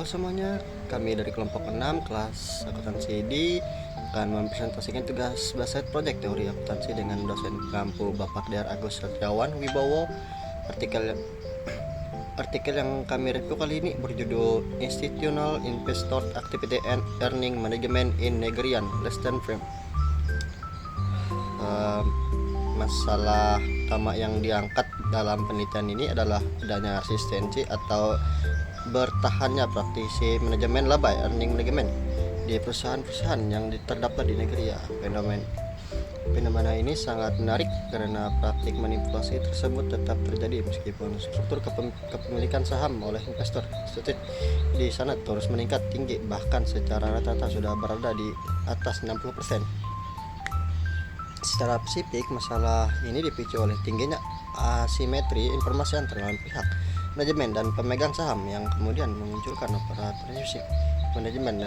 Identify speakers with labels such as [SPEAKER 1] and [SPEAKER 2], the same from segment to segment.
[SPEAKER 1] Halo semuanya, kami dari kelompok 6 kelas akuntansi D akan mempresentasikan tugas bahasa project teori akuntansi dengan dosen pengampu Bapak Dar Agus Satriawan Wibowo. Artikel yang kami review kali ini berjudul Institutional Investor Activity and Earning Management in Nigerian Western Frame. Masalah utama yang diangkat dalam penelitian ini adalah adanya asistensi atau bertahannya praktisi manajemen laba earning management di perusahaan-perusahaan yang terdapat di negeri. Fenomena ini sangat menarik karena praktik manipulasi tersebut tetap terjadi meskipun struktur kepemilikan saham oleh investor di sana terus meningkat tinggi, bahkan secara rata-rata sudah berada di atas 60%. Secara spesifik, masalah ini dipicu oleh tingginya asimetri informasi antara pihak manajemen dan pemegang saham yang kemudian memunculkan operator manajemen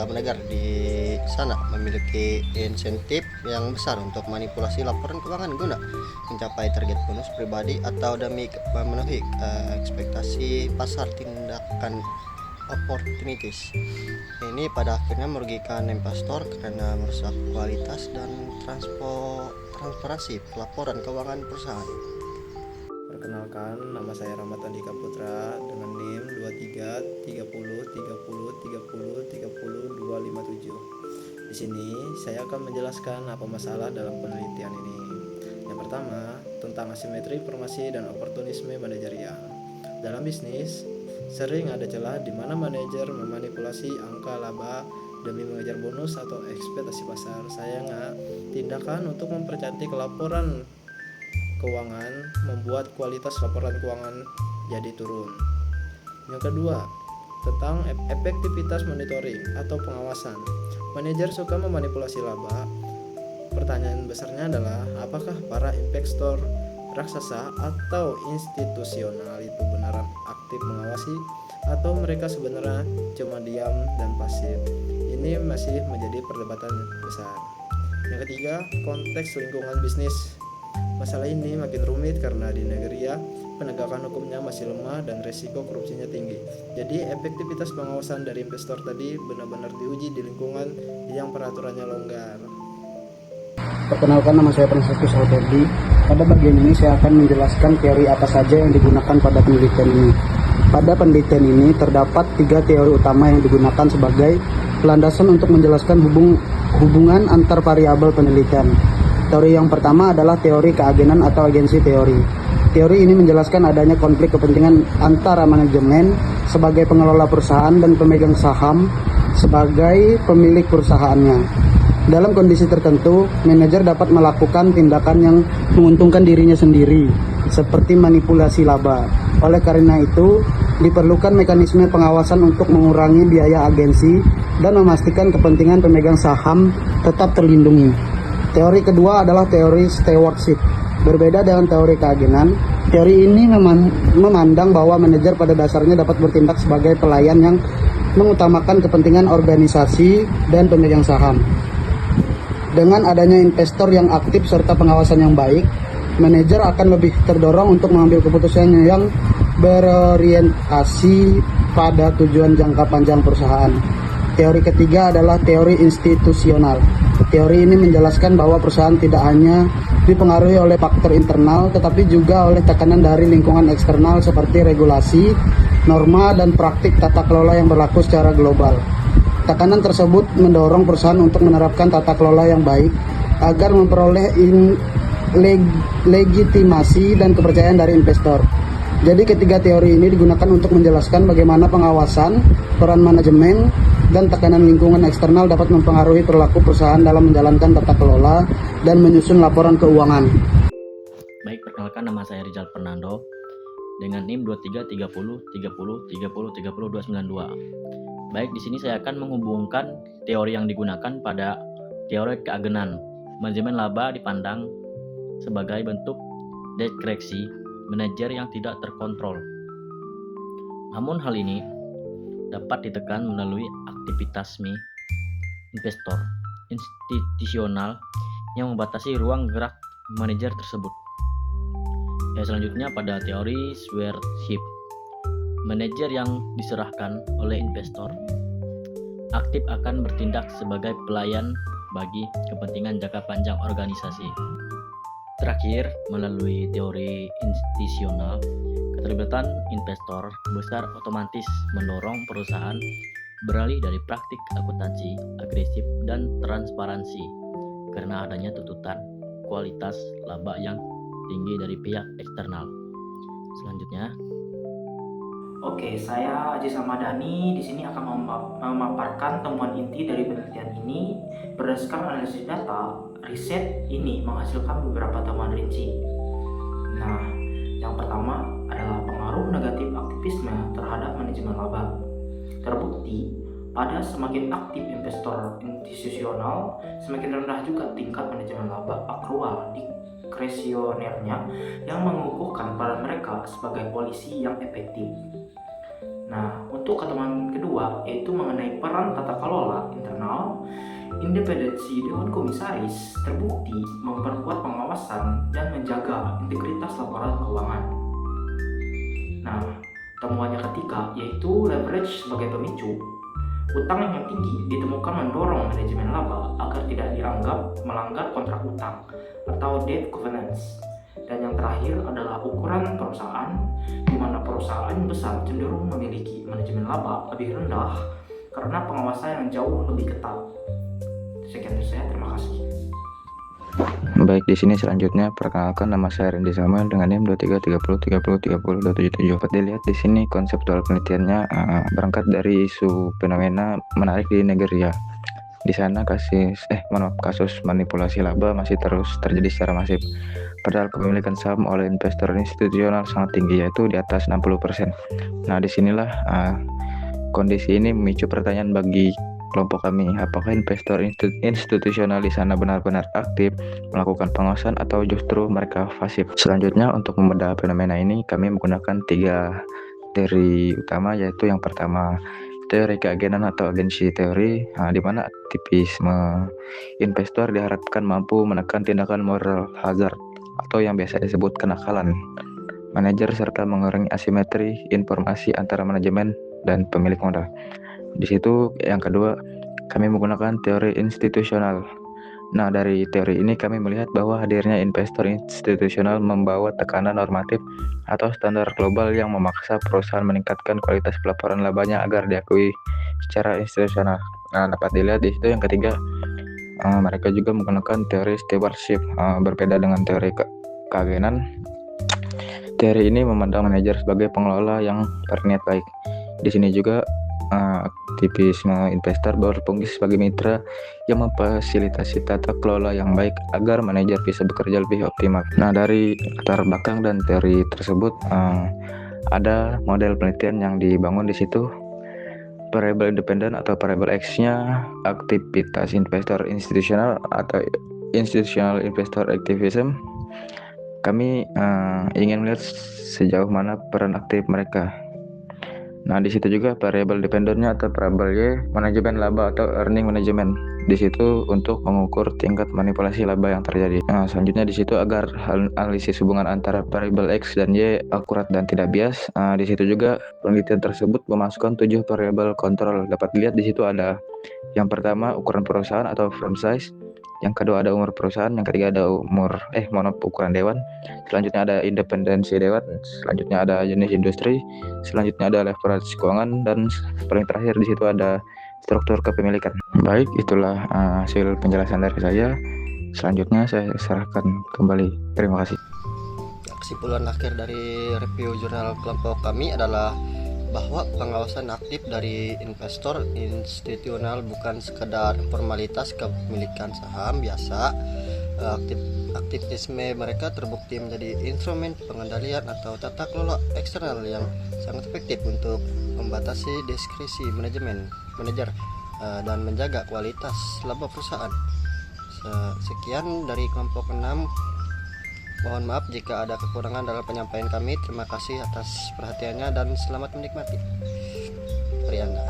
[SPEAKER 1] menegar di sana memiliki insentif yang besar untuk manipulasi laporan keuangan guna mencapai target bonus pribadi atau demi memenuhi ekspektasi pasar tindakan opportunities. Ini pada akhirnya merugikan investor karena merusak kualitas dan transparansi pelaporan keuangan perusahaan.
[SPEAKER 2] Perkenalkan, nama saya Rahmat Andika Putra dengan NIM 23303030303057. Di sini saya akan menjelaskan apa masalah dalam penelitian ini. Yang pertama, tentang asimetri informasi dan oportunisme manajerial. Dalam bisnis, sering ada celah di mana manajer memanipulasi angka laba demi mengejar bonus atau ekspektasi pasar. Sayangnya, tindakan untuk mempercantik laporan keuangan membuat kualitas laporan keuangan jadi turun. Yang kedua, tentang efektivitas monitoring atau pengawasan. Manajer suka memanipulasi laba. Pertanyaan besarnya adalah apakah para investor raksasa atau institusional itu beneran aktif mengawasi atau mereka sebenarnya cuma diam dan pasif? Ini masih menjadi perdebatan besar. Yang ketiga, konteks lingkungan bisnis. Masalah ini makin rumit karena di Nigeria penegakan hukumnya masih lemah dan resiko korupsinya tinggi. Jadi efektivitas pengawasan dari investor tadi benar-benar diuji di lingkungan yang peraturannya longgar.
[SPEAKER 3] Perkenalkan, nama saya Franciscus Alberdi. Pada bagian ini saya akan menjelaskan teori apa saja yang digunakan pada penelitian ini. Pada penelitian ini terdapat 3 teori utama yang digunakan sebagai landasan untuk menjelaskan hubungan antar variabel penelitian. Teori yang pertama adalah teori keagenan atau agensi teori. Teori ini menjelaskan adanya konflik kepentingan antara manajemen sebagai pengelola perusahaan dan pemegang saham sebagai pemilik perusahaannya. Dalam kondisi tertentu, manajer dapat melakukan tindakan yang menguntungkan dirinya sendiri, seperti manipulasi laba. Oleh karena itu, diperlukan mekanisme pengawasan untuk mengurangi biaya agensi dan memastikan kepentingan pemegang saham tetap terlindungi. Teori kedua adalah teori stewardship. Berbeda dengan teori keagenan, teori ini memandang bahwa manajer pada dasarnya dapat bertindak sebagai pelayan yang mengutamakan kepentingan organisasi dan pemegang saham. Dengan adanya investor yang aktif serta pengawasan yang baik, manajer akan lebih terdorong untuk mengambil keputusan yang berorientasi pada tujuan jangka panjang perusahaan. Teori ketiga adalah teori institusional. Teori ini menjelaskan bahwa perusahaan tidak hanya dipengaruhi oleh faktor internal, tetapi juga oleh tekanan dari lingkungan eksternal seperti regulasi, norma, dan praktik tata kelola yang berlaku secara global. Tekanan tersebut mendorong perusahaan untuk menerapkan tata kelola yang baik agar memperoleh legitimasi dan kepercayaan dari investor. Jadi ketiga teori ini digunakan untuk menjelaskan bagaimana pengawasan, peran manajemen, dan tekanan lingkungan eksternal dapat mempengaruhi perilaku perusahaan dalam menjalankan tata kelola dan menyusun laporan keuangan.
[SPEAKER 4] Baik, perkenalkan, nama saya Rizal Fernando dengan NIM 23303030309292. Baik, di sini saya akan menghubungkan teori yang digunakan pada teori keagenan. Manajemen laba dipandang sebagai bentuk diskresi manajer yang tidak terkontrol. Namun hal ini dapat ditekan melalui aktivitas investor institusional yang membatasi ruang gerak manajer tersebut. Selanjutnya pada teori stewardship. Manajer yang diserahkan oleh investor aktif akan bertindak sebagai pelayan bagi kepentingan jangka panjang organisasi. Terakhir, melalui teori institusional, keterlibatan investor besar otomatis mendorong perusahaan beralih dari praktik akuntansi agresif dan transparansi karena adanya tuntutan kualitas laba yang tinggi dari pihak eksternal. Selanjutnya,
[SPEAKER 5] Oke, saya Aziz Ahmadani di sini akan memaparkan temuan inti dari penelitian ini. Berdasarkan analisis data, riset ini menghasilkan beberapa temuan rinci. Nah, yang pertama adalah pengaruh negatif aktivisme terhadap manajemen laba. Terbukti, pada semakin aktif investor institusional, semakin rendah juga tingkat manajemen laba akrual diskresionernya yang mengukuhkan peran mereka sebagai polisi yang efektif. Nah, untuk ketemuan kedua yaitu mengenai peran tata kelola internal, independensi Dewan Komisaris terbukti memperkuat pengawasan dan menjaga integritas laporan keuangan. Nah, temuan yang ketiga yaitu leverage sebagai pemicu. Utang yang tinggi ditemukan mendorong manajemen laba agar tidak dianggap melanggar kontrak utang atau debt covenants. Dan yang terakhir adalah ukuran perusahaan, di mana perusahaan besar cenderung memiliki manajemen laba lebih rendah karena pengawasan yang jauh lebih ketat. Sekian dari saya, terima kasih.
[SPEAKER 6] Baik, di sini selanjutnya perkenalkan, nama saya Randy Samuel dengan NIM 233030302777. Dapat dilihat di sini konseptual penelitiannya berangkat dari isu fenomena menarik di Nigeria. Di sana kasus manipulasi laba masih terus terjadi secara masif. Padahal kepemilikan saham oleh investor institusional sangat tinggi, yaitu di atas 60%. Nah, disinilah kondisi ini memicu pertanyaan bagi kelompok kami, apakah investor institusional di sana benar-benar aktif melakukan pengawasan atau justru mereka pasif. Selanjutnya, untuk membedah fenomena ini, kami menggunakan 3 teori utama, yaitu yang pertama teori keagenan atau agensi teori, di mana aktivisme investor diharapkan mampu menekan tindakan moral hazard atau yang biasa disebut kenakalan manajer serta mengurangi asimetri informasi antara manajemen dan pemilik modal. Di situ yang kedua, kami menggunakan teori institusional. Nah, dari teori ini kami melihat bahwa hadirnya investor institusional membawa tekanan normatif atau standar global yang memaksa perusahaan meningkatkan kualitas pelaporan labanya agar diakui secara institusional. Nah, dapat dilihat di situ yang ketiga, mereka juga menggunakan teori stewardship. Berbeda dengan teori keagenan, teori ini memandang manajer sebagai pengelola yang berniat baik. Di sini juga aktivisme investor berfungsi sebagai mitra yang memfasilitasi tata kelola yang baik agar manajer bisa bekerja lebih optimal. Nah, dari latar belakang dan teori tersebut ada model penelitian yang dibangun di situ. Variable independen atau variable X-nya aktivitas investor institusional atau institutional investor activism. Kami ingin melihat sejauh mana peran aktif mereka. Nah, di situ juga variable dependennya atau variable Y, manajemen laba atau earning management. Di situ untuk mengukur tingkat manipulasi laba yang terjadi. Nah, selanjutnya di situ agar analisis hubungan antara variable X dan Y akurat dan tidak bias. Di situ juga penelitian tersebut memasukkan 7 variable kontrol. Dapat dilihat di situ ada yang pertama ukuran perusahaan atau firm size. Yang kedua ada umur perusahaan, yang ketiga ada ukuran dewan, selanjutnya ada independensi dewan, selanjutnya ada jenis industri, selanjutnya ada leverage keuangan, dan paling terakhir di situ ada struktur kepemilikan. Baik, itulah hasil penjelasan dari saya. Selanjutnya saya serahkan kembali. Terima kasih.
[SPEAKER 1] Kesimpulan akhir dari review jurnal kelompok kami adalah bahwa pengawasan aktif dari investor institusional bukan sekedar formalitas kepemilikan saham biasa. Aktivisme mereka terbukti menjadi instrumen pengendalian atau tata kelola eksternal yang sangat efektif untuk membatasi diskresi manajer dan menjaga kualitas laba perusahaan. Sekian dari kelompok 6. Mohon maaf jika ada kekurangan dalam penyampaian kami. Terima kasih atas perhatiannya dan selamat menikmati. Riana.